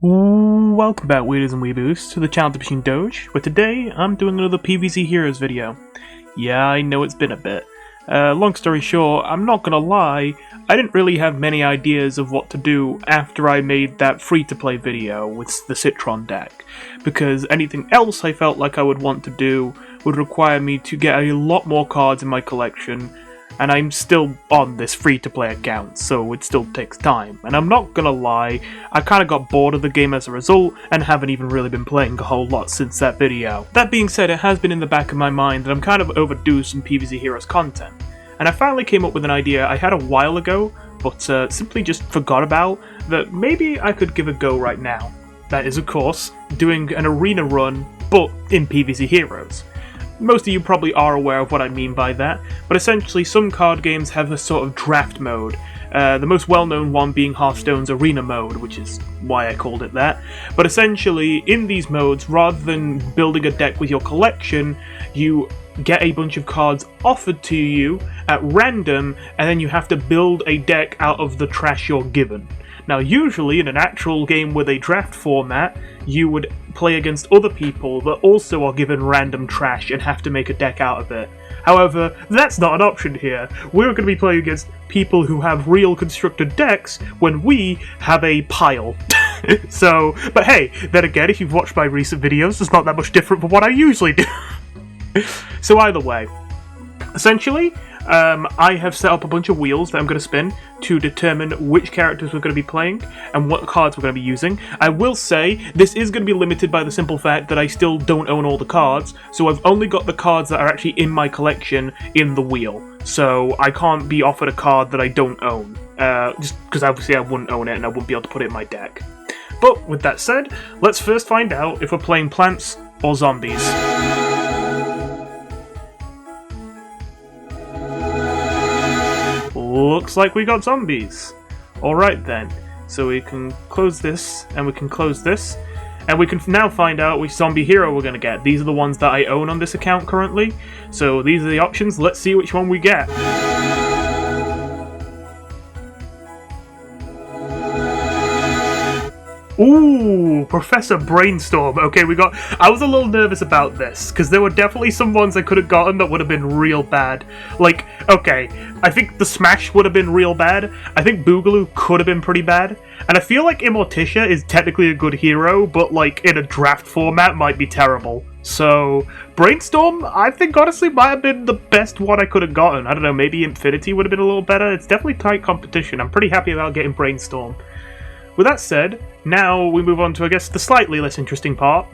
Welcome back, Weirdos and Weeboos, to the channel Machine Doge, where today I'm doing another PvZ Heroes video. Yeah, I know it's been a bit. Long story short, I'm not gonna lie, I didn't really have many ideas of what to do after I made that free-to-play video with the Citron deck, because anything else I felt like I would want to do would require me to get a lot more cards in my collection, and I'm still on this free-to-play account, so it still takes time. And I'm not gonna lie, I kinda got bored of the game as a result, and haven't even really been playing a whole lot since that video. That being said, it has been in the back of my mind that I'm kind of overdue some PvZ Heroes content. And I finally came up with an idea I had a while ago, but simply just forgot about, that maybe I could give a go right now. That is, of course, doing an arena run, but in PvZ Heroes. Most of you probably are aware of what I mean by that, but essentially some card games have a sort of draft mode, the most well-known one being Hearthstone's Arena mode, which is why I called it that. But essentially, in these modes, rather than building a deck with your collection, you get a bunch of cards offered to you at random, and then you have to build a deck out of the trash you're given. Now, usually in an actual game with a draft format, you would play against other people that also are given random trash and have to make a deck out of it. However, that's not an option here. We're going to be playing against people who have real constructed decks when we have a pile. But hey, then again, if you've watched my recent videos, it's not that much different from what I usually do. So either way, essentially, I have set up a bunch of wheels that I'm going to spin to determine which characters we're going to be playing and what cards we're going to be using. I will say, this is going to be limited by the simple fact that I still don't own all the cards, so I've only got the cards that are actually in my collection in the wheel. So I can't be offered a card that I don't own, just because obviously I wouldn't own it and I wouldn't be able to put it in my deck. But with that said, let's first find out if we're playing plants or zombies. Looks like we got zombies. Alright then, so we can close this, and we can close this, and we can now find out which zombie hero we're going to get. These are the ones that I own on this account currently, so these are the options. Let's see which one we get. Ooh, Professor Brainstorm. Okay, I was a little nervous about this, because there were definitely some ones I could have gotten that would have been real bad. Like, okay, I think the Smash would have been real bad. I think Boogaloo could have been pretty bad. And I feel like Immorticia is technically a good hero, but like in a draft format might be terrible. So, Brainstorm, I think honestly might have been the best one I could have gotten. I don't know, maybe Infinity would have been a little better. It's definitely tight competition. I'm pretty happy about getting Brainstorm. With that said, now we move on to, I guess, the slightly less interesting part.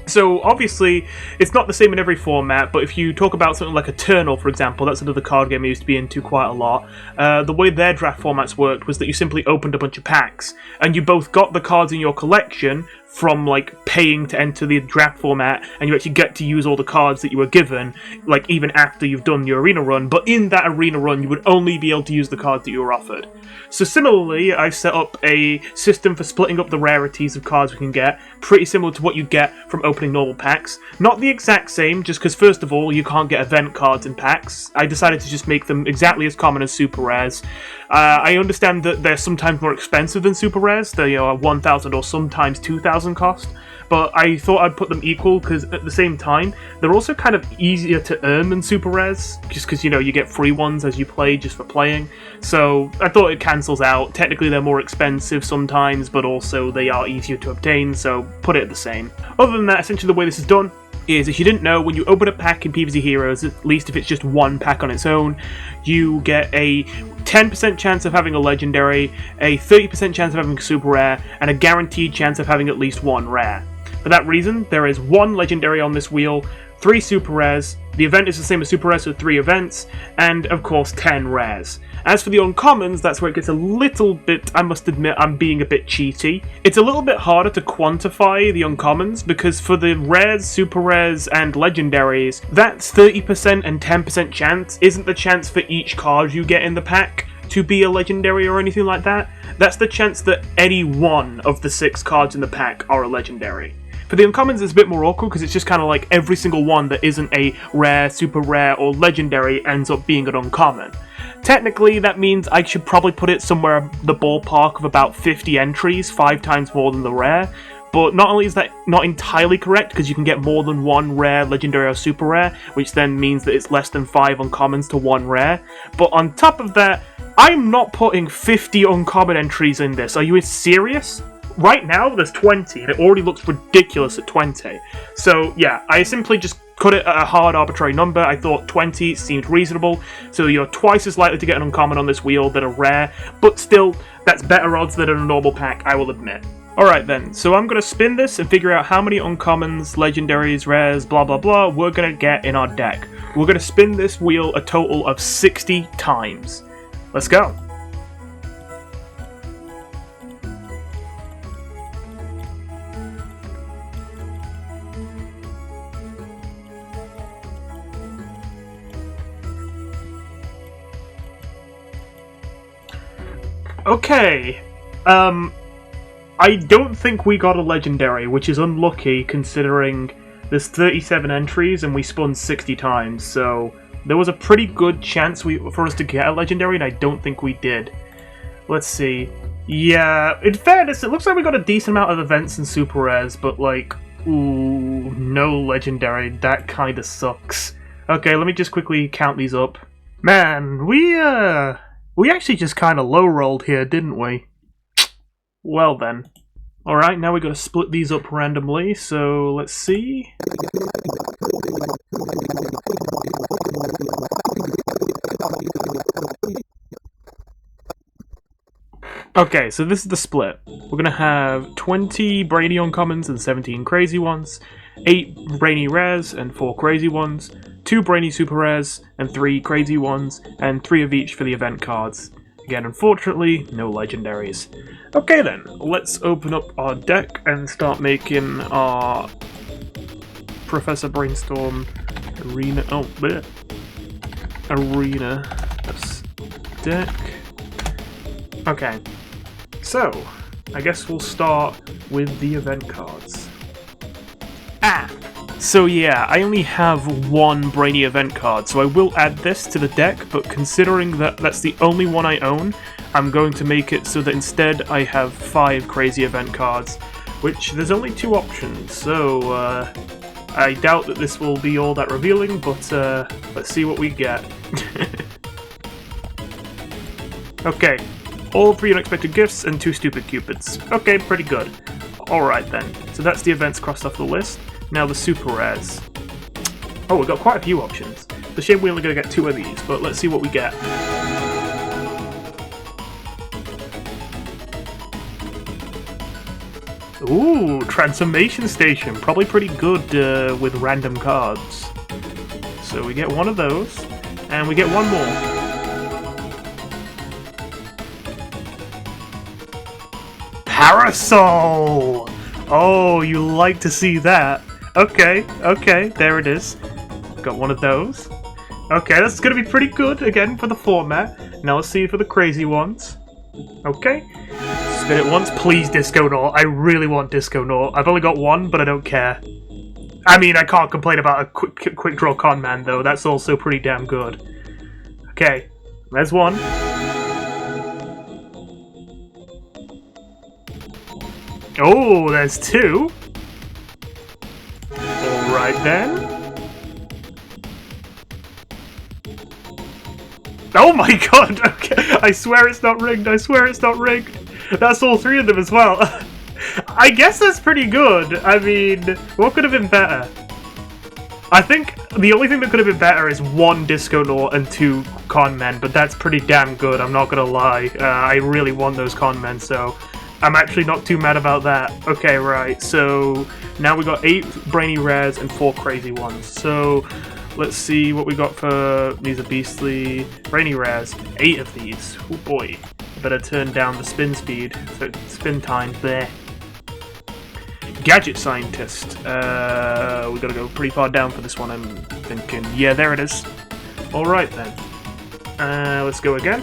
So, obviously, it's not the same in every format, but if you talk about something like Eternal, for example, that's another card game I used to be into quite a lot, the way their draft formats worked was that you simply opened a bunch of packs, and you both got the cards in your collection from, like, paying to enter the draft format, and you actually get to use all the cards that you were given, like, even after you've done your arena run, but in that arena run, you would only be able to use the cards that you were offered. So similarly, I've set up a system for splitting up the rarities of cards we can get, pretty similar to what you get from opening normal packs. Not the exact same, just because first of all, you can't get event cards in packs. I decided to just make them exactly as common as super rares. I understand that they're sometimes more expensive than super rares, they are 1,000 or sometimes 2,000 cost, but I thought I'd put them equal because at the same time, they're also kind of easier to earn than super rares, just because, you know, you get free ones as you play just for playing. So I thought it cancels out. Technically they're more expensive sometimes, but also they are easier to obtain, so put it the same. Other than that, essentially the way this is done is, if you didn't know, when you open a pack in PvZ Heroes, at least if it's just one pack on its own, you get a 10% chance of having a legendary, a 30% chance of having a super rare, and a guaranteed chance of having at least one rare. For that reason, there is one legendary on this wheel, 3 super rares, the event is the same as super rares, so 3 events, and of course 10 rares. As for the uncommons, that's where it gets a little bit, I must admit, I'm being a bit cheaty. It's a little bit harder to quantify the uncommons, because for the rares, super rares, and legendaries, that's 30% and 10% chance isn't the chance for each card you get in the pack to be a legendary or anything like that. That's the chance that any one of the 6 cards in the pack are a legendary. For the uncommons, it's a bit more awkward because it's just kind of like every single one that isn't a rare, super rare, or legendary ends up being an uncommon. technically that means I should probably put it somewhere the ballpark of about 50 entries, 5 times more than the rare. But not only is that not entirely correct, because you can get more than 1 rare, legendary, or super rare, which then means that it's less than 5 uncommons to 1 rare, but on top of that, I'm not putting 50 uncommon entries in this. Are you serious? Right now, there's 20, and it already looks ridiculous at 20. So, yeah, I simply just cut it at a hard arbitrary number. I thought 20 seemed reasonable, so you're twice as likely to get an uncommon on this wheel than a rare, but still, that's better odds than in a normal pack, I will admit. Alright then, so I'm going to spin this and figure out how many uncommons, legendaries, rares, blah blah blah we're going to get in our deck. We're going to spin this wheel a total of 60 times. Let's go! Okay, I don't think we got a legendary, which is unlucky considering there's 37 entries and we spun 60 times, so there was a pretty good chance for us to get a legendary, and I don't think we did. Let's see. Yeah, in fairness, it looks like we got a decent amount of events and super rares, but like, ooh, no legendary. That kinda sucks. Okay, let me just quickly count these up. Man, we actually just kinda low-rolled here, didn't we? Well then. Alright, now we gotta split these up randomly, so let's see. Okay, so this is the split. We're gonna have 20 brainy uncommons and 17 crazy ones, 8 brainy rares and 4 crazy ones, 2 brainy super rares and 3 crazy ones, and 3 of each for the event cards. Again, unfortunately, no legendaries. Okay then, let's open up our deck and start making our Professor Brainstorm Arena. Oh, bleh. Arena deck. Okay, so I guess we'll start with the event cards. So yeah, I only have 1 brainy event card, so I will add this to the deck, but considering that that's the only one I own, I'm going to make it so that instead I have 5 crazy event cards, which there's only 2 options, so I doubt that this will be all that revealing, but let's see what we get. Okay, all 3 unexpected gifts and 2 stupid cupids. Okay, pretty good. Alright then, so that's the events crossed off the list. Now the super rares. Oh, we've got quite a few options. It's a shame we're only going to get 2 of these, but let's see what we get. Ooh, Transformation Station. Probably pretty good with random cards. So we get 1 of those, and we get 1 more. Parasol! Oh, you like to see that. Okay, there it is. Got 1 of those. Okay, that's gonna be pretty good, again, for the format. Now let's see for the crazy ones. Okay. Spin it once. Please, Disco Naut. I really want Disco Naut. I've only got 1, but I don't care. I mean, I can't complain about a quick draw con man, though. That's also pretty damn good. Okay, there's 1. Oh, there's 2. Alright then. Oh my god, okay. I swear it's not rigged, I swear it's not rigged. That's all 3 of them as well. I guess that's pretty good. I mean, what could have been better? I think the only thing that could have been better is 1 Disco Naut and 2 con men, but that's pretty damn good, I'm not gonna lie. I really want those con men, so I'm actually not too mad about that. Okay, right, so now we got 8 brainy rares and 4 crazy ones. So let's see what we got for these are beastly brainy rares. 8 of these. Oh boy. Better turn down the spin speed. So spin time there. Gadget Scientist. We gotta go pretty far down for this one, I'm thinking. Yeah, there it is. Alright then. Let's go again.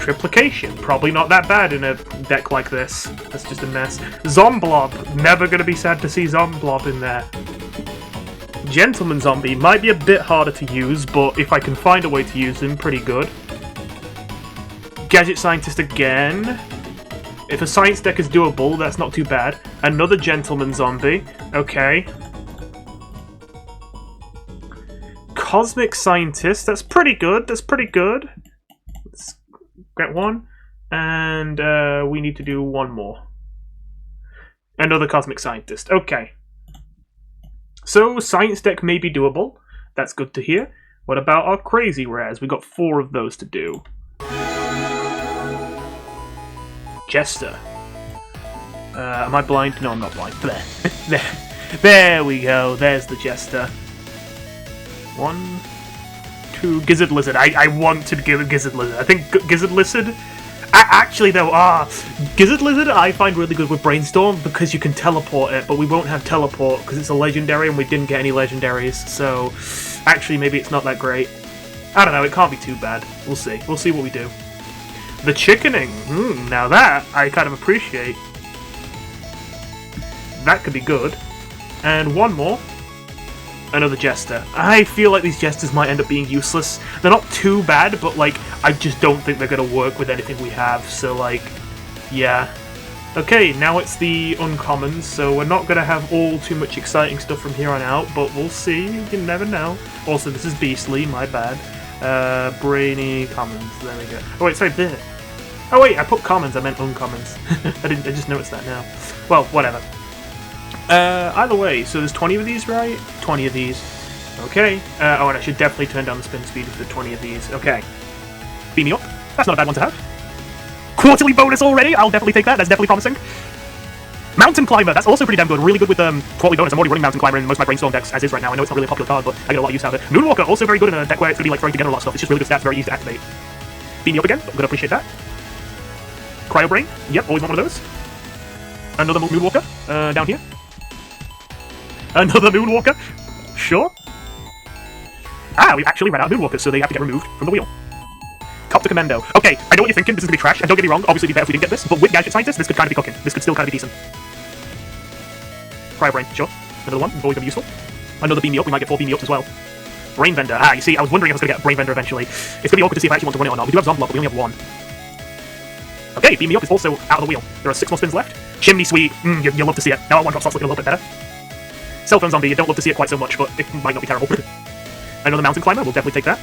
Triplication. Probably not that bad in a deck like this. That's just a mess. Zomblob. Never gonna be sad to see Zomblob in there. Gentleman Zombie. Might be a bit harder to use, but if I can find a way to use him, pretty good. Gadget Scientist again. If a science deck is doable, that's not too bad. Another Gentleman Zombie. Okay. Cosmic Scientist. That's pretty good. That's pretty good. Let's get one. And we need to do one more. Another Cosmic Scientist. Okay. So, science deck may be doable. That's good to hear. What about our crazy rares? We got 4 of those to do. Jester. Am I blind? No, I'm not blind. There we go. There's the Jester. 1, 2. Gizzard Lizard. I want to give a Gizzard Lizard. I think Gizzard Lizard. Actually, though, Gizzard Lizard I find really good with Brainstorm because you can teleport it, but we won't have teleport because it's a legendary and we didn't get any legendaries. So, actually, maybe it's not that great. I don't know. It can't be too bad. We'll see. We'll see what we do. The chickening. Now that I kind of appreciate. That could be good. And one more. Another Jester. I feel like these Jesters might end up being useless. They're not too bad, but, like, I just don't think they're going to work with anything we have. So, like, yeah. Okay, now it's the uncommons, so we're not going to have all too much exciting stuff from here on out, but we'll see. You never know. Also, this is Beastly, my bad. Brainy commons. There we go. Oh, wait, sorry, there. Oh, wait, I put commons, I meant uncommons. I just noticed that now. Well, whatever. Either way, so there's 20 of these, right? 20 of these. Okay. Oh, and I should definitely turn down the spin speed for 20 of these. Okay. Beam me up. That's not a bad one to have. Quarterly bonus already? I'll definitely take that. That's definitely promising. Mountain Climber. That's also pretty damn good. Really good with quarterly bonus. I'm already running Mountain Climber in most of my Brainstorm decks as is right now. I know it's not really a popular card, but I get a lot of use out of it. Moonwalker, also very good in a deck where it's going to be like throwing together a lot of stuff. It's just really good stats, very easy to activate. Beam me up again. I'm going to appreciate that. Cryo Brain. Yep, always want one of those. Another Moonwalker. Down here. Another Moonwalker. Sure. We've actually ran out of Moonwalkers, so they have to get removed from the wheel. Copter Commando. Okay, I know what you're thinking, this is going to be trash, and don't get me wrong, obviously it'd be better if we didn't get this, but with Gadget Scientist, this could kind of be cooking. This could still kind of be decent. Cryo Brain, sure. Another one, always going to be useful. Another Beam Me Up, we might get 4 Beam Me Ups as well. Brain Vendor. You see, I was wondering if I was going to get a Brain Vendor eventually. It's going to be awkward to see if I actually want to run it or not. We do have Zomblock, but we only have 1. Okay, Beam Me Up is also out of the wheel. There are 6 more spins left. Chimney Sweep, you'll love to see it. Now our 1-drop slot's looking a little bit better. Cell Phone Zombie, you don't love to see it quite so much, but it might not be terrible. Another Mountain Climber, we'll definitely take that.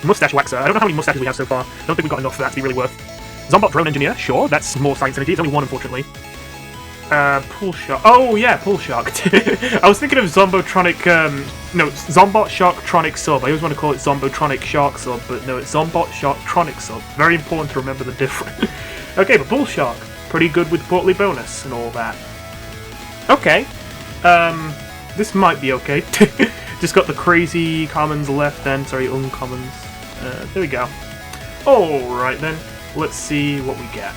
Mustache Waxer, I don't know how many mustaches we have so far. I don't think we've got enough for that to be really worth. Zombot Drone Engineer, sure, that's more science energy. It's only 1, unfortunately. Pool Shark. Oh, yeah, Pool Shark. I was thinking of Zombotronic, no, Zombot Sharktronic Sub. I always want to call it Zombotronic Shark Sub, but no, it's Zombot Sharktronic Sub. Very important to remember the difference. Okay, but Pool Shark, pretty good with quarterly bonus and all that. Okay. This might be okay. Just got the crazy commons left then. Sorry, uncommons. There we go. Alright then. Let's see what we get.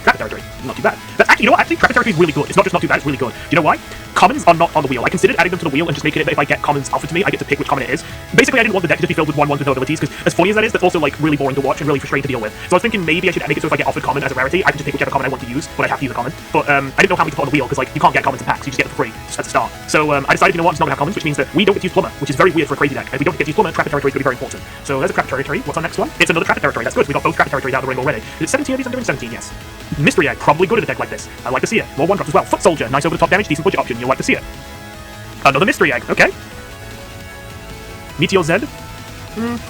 Trapper Territory. Not too bad. That's actually, you know what? Actually, Trapper Territory is really good. It's not just not too bad, it's really good. Do you know why? Commons are not on the wheel. I considered adding them to the wheel and just making it that if I get commons offered to me, I get to pick which common it is. Basically, I didn't want the deck to just be filled with 1/1s with no abilities, because as funny as that is, that's also like really boring to watch and really frustrating to deal with. So I was thinking maybe I should make it so if I get offered common as a rarity, I can just pick whichever common I want to use, but I have to use a common. But I didn't know how many to put on the wheel, because like you can't get commons in packs, you just get them for free at the start. So I decided, you know what, I'm just not gonna have commons, which means that we don't get to use Plumber, which is very weird for a crazy deck. If we don't get to use Plumber, Trapper Territory is going to be very important. So there's a Trapper Territory. What's our next one? It's another Trapper Territory. That's good. We got both Trapper Territories out of the ring already. Is it 17 of these? I'm doing 17, yes. Mystery Egg, probably good in a deck like this. I like to see it. More 1-drops as well. Foot Soldier, nice over the top damage, decent budget option. You'll like to see it. Another Mystery Egg, okay. Meteor Z.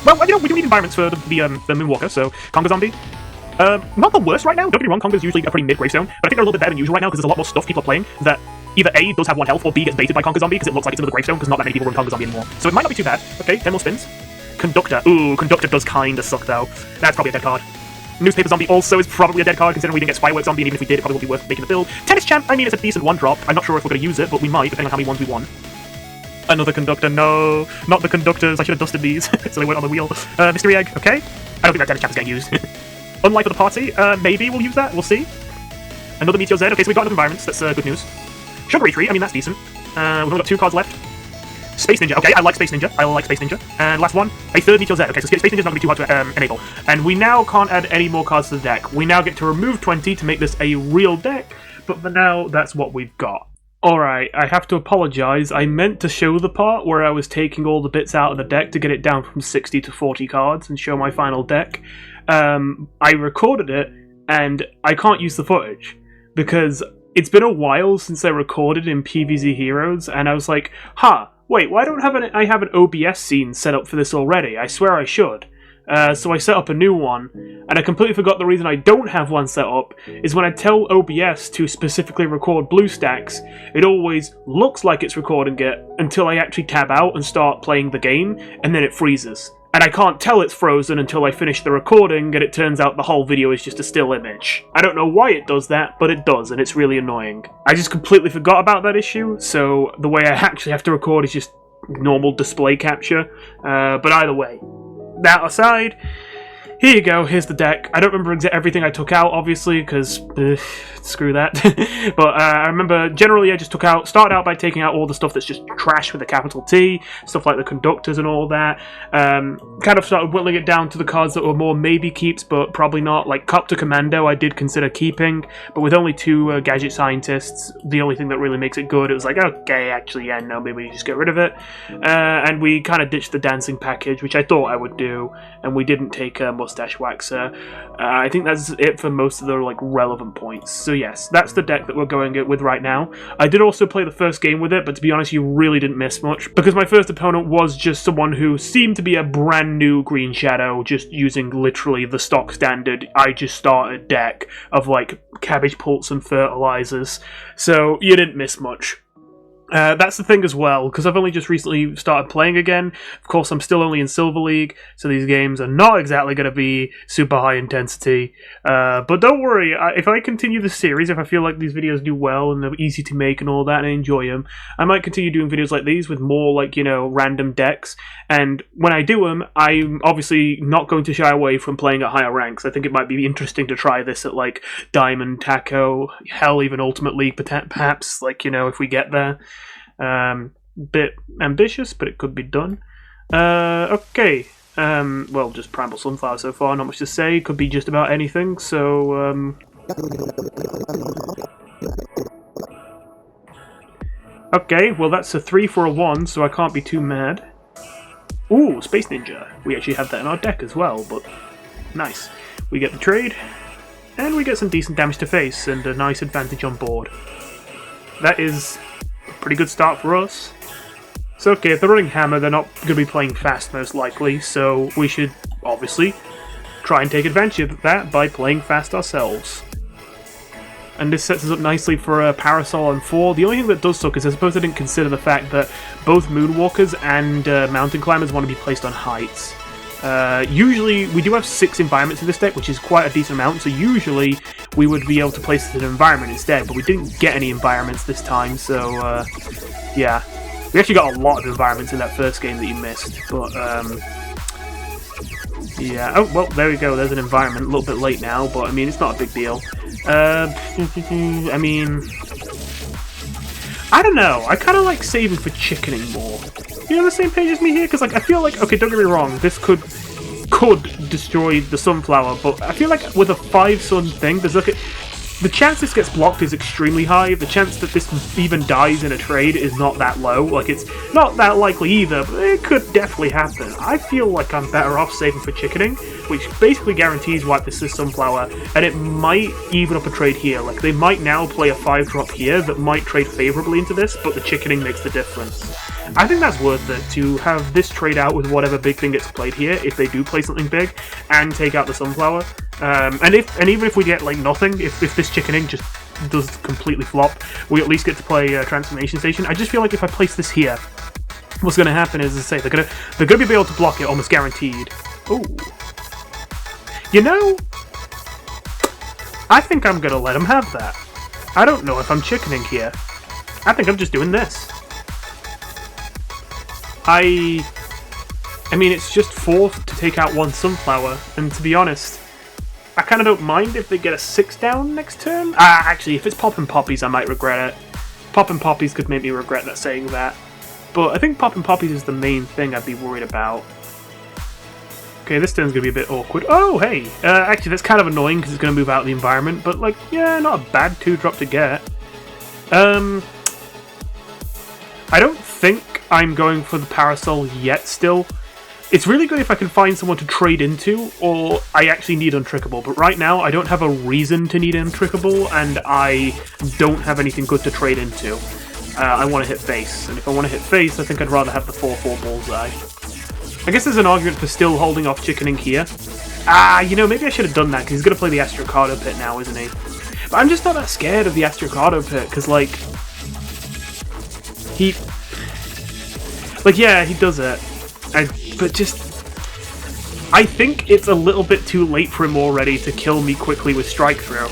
Well, you know, we do need environments for the Moonwalker, so Conga Zombie. Not the worst right now, don't get me wrong, Conga's usually a pretty mid-gravestone, but I think they're a little bit better than usual right now because there's a lot more stuff people are playing that either A, does have 1 health, or B, gets baited by Conga Zombie because it looks like it's another gravestone because not that many people run Conga Zombie anymore. So it might not be too bad. Okay, 10 more spins. Conductor. Ooh, Conductor does kinda suck though. That's probably a dead card. Newspaper Zombie also is probably a dead card, considering we didn't get Fireworks Zombie, and even if we did, it probably won't be worth making the build. Tennis Champ, I mean, it's a decent 1-drop. I'm not sure if we're going to use it, but we might, depending on how many ones we want. Another Conductor, no. Not the Conductors, I should have dusted these, so they weren't on the wheel. Mystery Egg, okay. I don't think that Tennis Champ is getting used. Unlife of the Party, maybe we'll use that, we'll see. Another Meteor Z, okay, so we've got enough environments, that's good news. Sugary Tree, I mean, that's decent. We've only got 2 cards left. Space Ninja, okay, I like Space Ninja. And last one, a third Meteor Z. Okay, so Space Ninja's not going to be too hard to enable. And we now can't add any more cards to the deck. We now get to remove 20 to make this a real deck, but for now, that's what we've got. Alright, I have to apologise. I meant to show the part where I was taking all the bits out of the deck to get it down from 60 to 40 cards and show my final deck. I recorded it, and I can't use the footage, because it's been a while since I recorded in PvZ Heroes, and I was like, wait, why don't I have an OBS scene set up for this already? I swear I should. So I set up a new one, and I completely forgot the reason I don't have one set up is when I tell OBS to specifically record BlueStacks, it always looks like it's recording it until I actually tab out and start playing the game, and then it freezes. And I can't tell it's frozen until I finish the recording, and it turns out the whole video is just a still image. I don't know why it does that, but it does, and it's really annoying. I just completely forgot about that issue, so the way I actually have to record is just normal display capture. But either way, that aside, here you go, here's the deck. I don't remember everything I took out, obviously, because screw that. But I remember, generally, I just started out by taking out all the stuff that's just trash with a capital T, stuff like the conductors and all that. Kind of started whittling it down to the cards that were more maybe keeps, but probably not. Like Copter Commando, I did consider keeping, but with only 2 Gadget Scientists, the only thing that really makes it good, it was like, okay, actually, yeah, no, maybe we just get rid of it. And we kind of ditched the Dancing package, which I thought I would do, and we didn't take Mustache Waxer. I think that's it for most of the relevant points. So yes, that's the deck that we're going with right now. I did also play the first game with it, but to be honest, you really didn't miss much, because my first opponent was just someone who seemed to be a brand new Green Shadow, just using literally the stock standard I just started deck of cabbage pults and fertilizers. So you didn't miss much. That's the thing as well, because I've only just recently started playing again. Of course, I'm still only in Silver League, so these games are not exactly going to be super high intensity. But don't worry, if I continue the series, if I feel like these videos do well and they're easy to make and all that, and I enjoy them, I might continue doing videos like these with more, random decks. And when I do them, I'm obviously not going to shy away from playing at higher ranks. I think it might be interesting to try this at, Diamond, Taco, hell, even Ultimate League, perhaps, if we get there. Bit ambitious, but it could be done. Okay. Well, just Primal Sunflower so far, not much to say. Could be just about anything, so, okay, well that's a 3 for a 1, so I can't be too mad. Ooh, Space Ninja. We actually have that in our deck as well, but nice. We get the trade, and we get some decent damage to face, and a nice advantage on board. That is a pretty good start for us. So okay, if they're running Hammer, they're not going to be playing fast most likely, so we should, obviously, try and take advantage of that by playing fast ourselves. And this sets us up nicely for a Parasol on 4. The only thing that does suck is I suppose I didn't consider the fact that both Moonwalkers and Mountain Climbers want to be placed on heights. Usually, we do have 6 environments in this deck, which is quite a decent amount, so usually we would be able to place it in an environment instead, but we didn't get any environments this time, so yeah. We actually got a lot of environments in that first game that you missed, but yeah. Oh, well, there we go, there's an environment, a little bit late now, but I mean, it's not a big deal. I mean, I don't know, I kind of like saving for chickening more. You know, the same page as me here? Because, I feel like, okay, don't get me wrong, this could destroy the Sunflower, but I feel like with a 5-sun thing, there's the chance this gets blocked is extremely high. The chance that this even dies in a trade is not that low. It's not that likely either, but it could definitely happen. I feel like I'm better off saving for chickening, which basically guarantees wipe this Sunflower, and it might even up a trade here. They might now play a 5-drop here that might trade favorably into this, but the chickening makes the difference. I think that's worth it, to have this trade out with whatever big thing gets played here, if they do play something big, and take out the Sunflower. And even if we get nothing, if this chickening just does completely flop, we at least get to play Transformation Station. I just feel like if I place this here, what's going to happen is, as I say, they're going to be able to block it almost guaranteed. Ooh. You know, I think I'm going to let them have that. I don't know if I'm chickening here. I think I'm just doing this. I mean, it's just 4 to take out 1 Sunflower, and to be honest, I kind of don't mind if they get a 6 down next turn. Actually, if it's Poppin' Poppies, I might regret it. Poppin' Poppies could make me regret that saying that. But I think Poppin' Poppies is the main thing I'd be worried about. Okay, this turn's going to be a bit awkward. Oh, hey! Actually, that's kind of annoying because it's going to move out of the environment, but, yeah, not a bad 2-drop to get. I don't think I'm going for the Parasol yet still. It's really good if I can find someone to trade into, or I actually need Untrickable, but right now I don't have a reason to need Untrickable, and I don't have anything good to trade into. I want to hit face, and if I want to hit face, I think I'd rather have the 4-4 Bullseye. I guess there's an argument for still holding off chickening here. You know, maybe I should have done that, because he's going to play the Astrocado Pit now, isn't he? But I'm just not that scared of the Astrocado Pit, because, like... yeah, he does it. But just... I think it's a little bit too late for him already to kill me quickly with Strike Throw.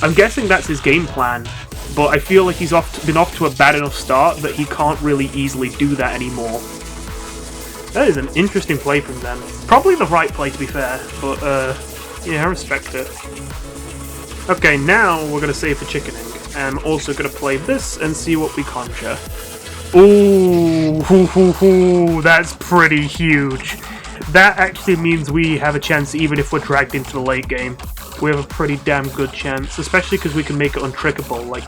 I'm guessing that's his game plan, but I feel like he's been off to a bad enough start that he can't really easily do that anymore. That is an interesting play from them. Probably the right play, to be fair, but, yeah, I respect it. Okay, now we're going to save for chickening. I'm also going to play this and see what we conjure. Ooh, that's pretty huge. That actually means we have a chance even if we're dragged into the late game. We have a pretty damn good chance, especially because we can make it untrickable, like...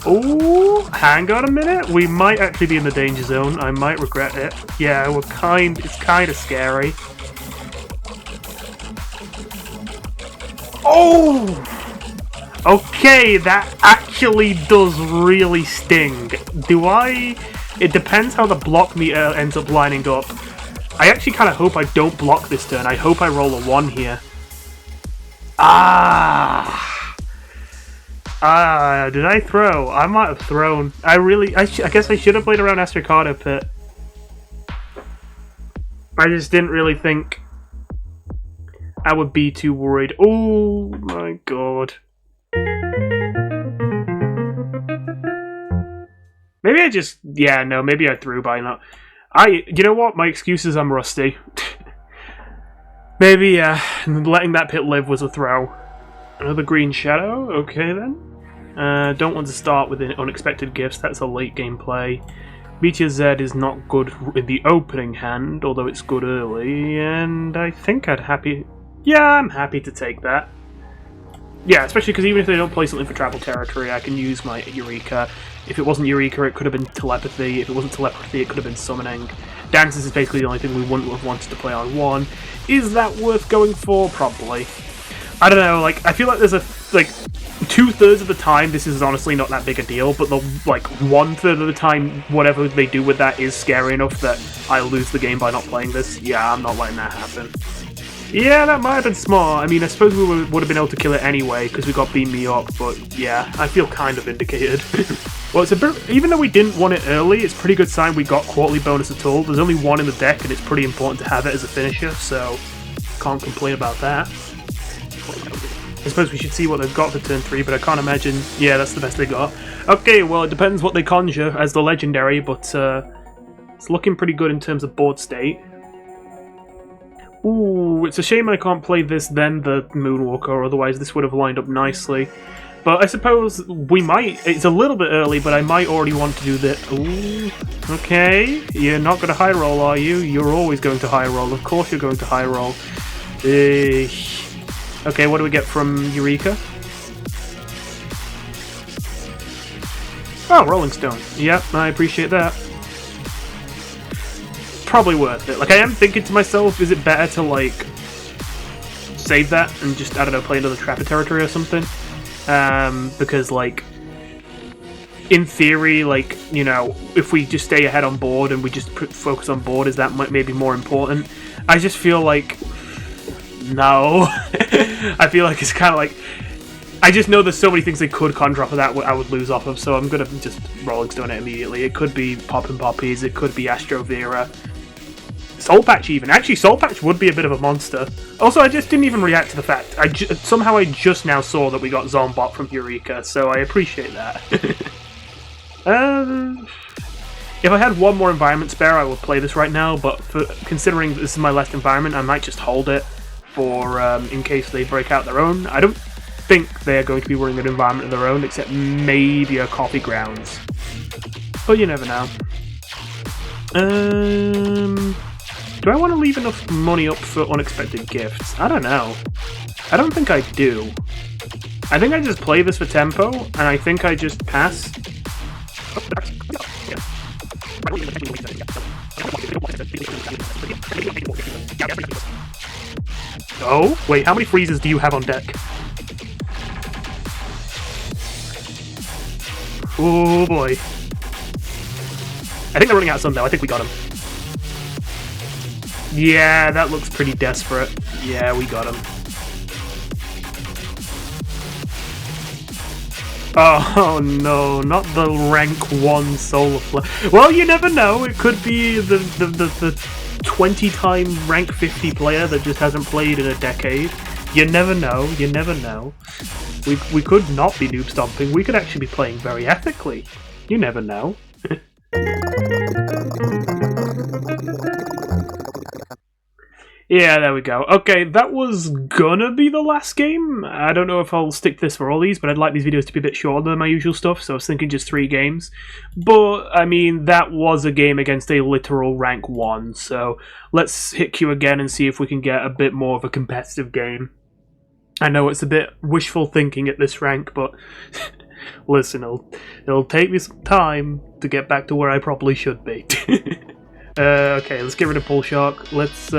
Oh, hang on a minute. We might actually be in the danger zone. I might regret it. Yeah, it's kind of scary. Oh! Okay, that actually does really sting. It depends how the block meter ends up lining up. I actually kind of hope I don't block this turn. I hope I roll a 1 here. Did I throw? I might have thrown. I guess I should have played around Astrocado Pit. I just didn't really think I would be too worried. Oh my god. Maybe I just... Yeah, no, maybe I threw by not... You know what? My excuse is I'm rusty. Maybe, letting that pit live was a throw. Another green shadow? Okay, then. Don't want to start with unexpected gifts. That's a late game play. Meteor Z is not good in the opening hand, although it's good early, and I think I'd happy... Yeah, I'm happy to take that. Yeah, especially because even if they don't play something for travel territory, I can use my Eureka. If it wasn't Eureka, it could have been Telepathy. If it wasn't Telepathy, it could have been Summoning. Dances is basically the only thing we wouldn't have wanted to play on 1. Is that worth going for? Probably. I don't know, like, I feel like there's a, like, 2/3 of the time this is honestly not that big a deal, but the, like, 1/3 of the time, whatever they do with that is scary enough that I'll lose the game by not playing this. Yeah, I'm not letting that happen. Yeah, that might have been smart. I mean, I suppose we would have been able to kill it anyway, because we got Beam Me Up, but yeah, I feel kind of vindicated. Well, it's a bit, even though we didn't want it early, it's a pretty good sign we got quarterly bonus at all. There's only 1 in the deck, and it's pretty important to have it as a finisher, so can't complain about that. I suppose we should see what they've got for turn 3, but I can't imagine... Yeah, that's the best they got. Okay, well, it depends what they conjure as the legendary, but it's looking pretty good in terms of board state. Ooh, it's a shame I can't play this then the Moonwalker, otherwise this would have lined up nicely. But I suppose we might... It's a little bit early, but I might already want to do the... Ooh, okay. You're not going to high roll, are you? You're always going to high roll. Of course you're going to high roll. Okay, what do we get from Eureka? Oh, Rolling Stone. Yep, I appreciate that. Probably worth it. Like, I am thinking to myself, is it better to, like, save that and just, I don't know, play another Trapper Territory or something? Because, like, in theory, like, you know, if we just stay ahead on board and we just focus on board, is that maybe more important? I just feel like... No. I feel like it's kind of like... I just know there's so many things they could conjure off of that I would lose off of, so I'm going to just Rolling Stone it immediately. It could be Poppin' Poppies, it could be Astro Vera. Soul Patch even. Actually, Soul Patch would be a bit of a monster. Also, I just didn't even react to the fact. Somehow I just now saw that we got Zombot from Eureka, so I appreciate that. If I had 1 more environment spare, I would play this right now, but considering this is my last environment, I might just hold it for in case they break out their own. I don't think they're going to be running an environment of their own, except maybe a Coffee Grounds. But you never know. Do I want to leave enough money up for unexpected gifts? I don't know. I don't think I do. I think I just play this for tempo, and I think I just pass. Oh, wait, how many freezes do you have on deck? Oh boy. I think they're running out of sun though, I think we got him. Yeah, that looks pretty desperate. Yeah, we got him. Oh no, not the rank 1 solar flare. Well, you never know, it could be the 20-time rank 50 player that just hasn't played in a decade. You never know, you never know. We could not be noob stomping, we could actually be playing very ethically. You never know. Yeah, there we go. Okay, that was gonna be the last game. I don't know if I'll stick this for all these, but I'd like these videos to be a bit shorter than my usual stuff, so I was thinking just 3 games. But, I mean, that was a game against a literal rank 1, so let's hit Q again and see if we can get a bit more of a competitive game. I know it's a bit wishful thinking at this rank, but listen, it'll take me some time to get back to where I probably should be. Okay, let's get rid of Pull Shark. Let's,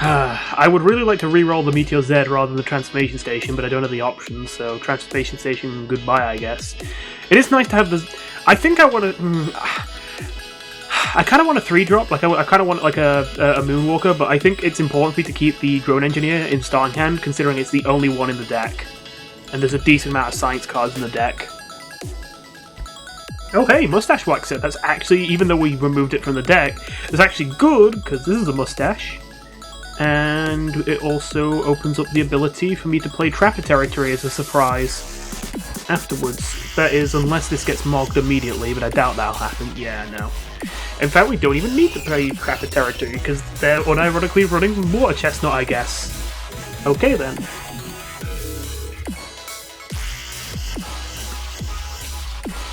I would really like to re-roll the Meteor Z rather than the Transformation Station, but I don't have the options, so Transformation Station, goodbye, I guess. It is nice to have the... I think I want to... I kind of want a 3-drop, like I kind of want like a Moonwalker, but I think it's important for me to keep the Drone Engineer in starting hand, considering it's the only one in the deck. And there's a decent amount of science cards in the deck. Oh hey, Mustache Wax Set. That's actually, even though we removed it from the deck, it's actually good, because this is a mustache. And it also opens up the ability for me to play Trapper Territory as a surprise afterwards. That is, unless this gets mogged immediately, but I doubt that'll happen. Yeah, no. In fact, we don't even need to play Trapper Territory, because they're unironically running Water Chestnut, I guess. Okay then.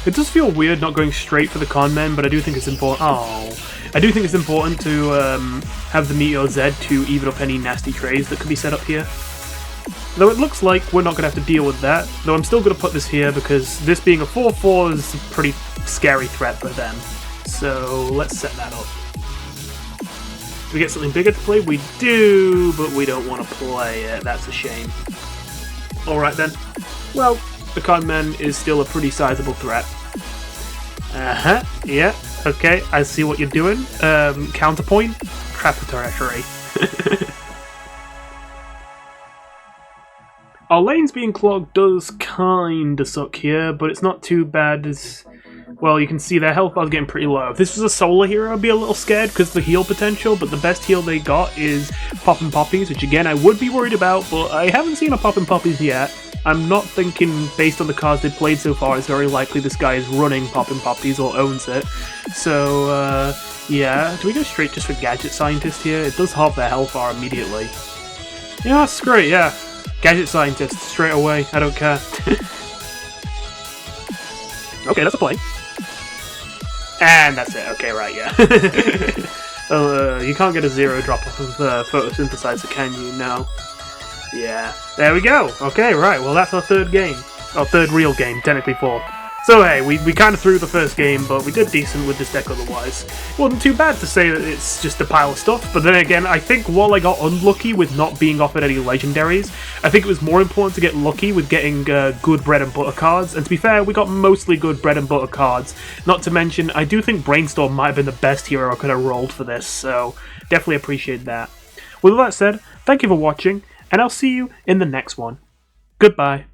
It does feel weird not going straight for the con men, but I do think it's important. Oh, I do think it's important to have the Meteor Z to even up any nasty trays that could be set up here. Though it looks like we're not going to have to deal with that. Though I'm still going to put this here because this being a 4/4 is a pretty scary threat for them. So let's set that up. Do we get something bigger to play? We do, but we don't want to play it. That's a shame. Alright then. Well, the Conman is still a pretty sizable threat. Yeah, okay, I see what you're doing. Counterpoint, Trapper Territory. Our lanes being clogged does kinda suck here, but it's not too bad as... Well, you can see their health bar's getting pretty low. If this was a solar hero, I'd be a little scared because of the heal potential, but the best heal they got is Poppin' Poppies, which again I would be worried about, but I haven't seen a Poppin' Poppies yet. I'm not thinking, based on the cards they've played so far, it's very likely this guy is running Poppin' Poppies or owns it. So, yeah. Do we go straight just for Gadget Scientist here? It does halve their health bar immediately. Yeah, that's great, yeah. Gadget Scientist, straight away, I don't care. Okay, that's a play. And that's it, okay, right, yeah. You can't get a 0 drop off of Photosynthesizer, can you? No. Yeah, there we go. Okay, right, well that's our 3rd game. Our 3rd real game, technically 4th. So hey, we kind of threw the first game, but we did decent with this deck otherwise. It wasn't too bad to say that it's just a pile of stuff, but then again, I think while I got unlucky with not being offered any legendaries, I think it was more important to get lucky with getting good bread and butter cards, and to be fair, we got mostly good bread and butter cards. Not to mention, I do think Brainstorm might have been the best hero I could have rolled for this, so definitely appreciate that. With all that said, thank you for watching, and I'll see you in the next one. Goodbye.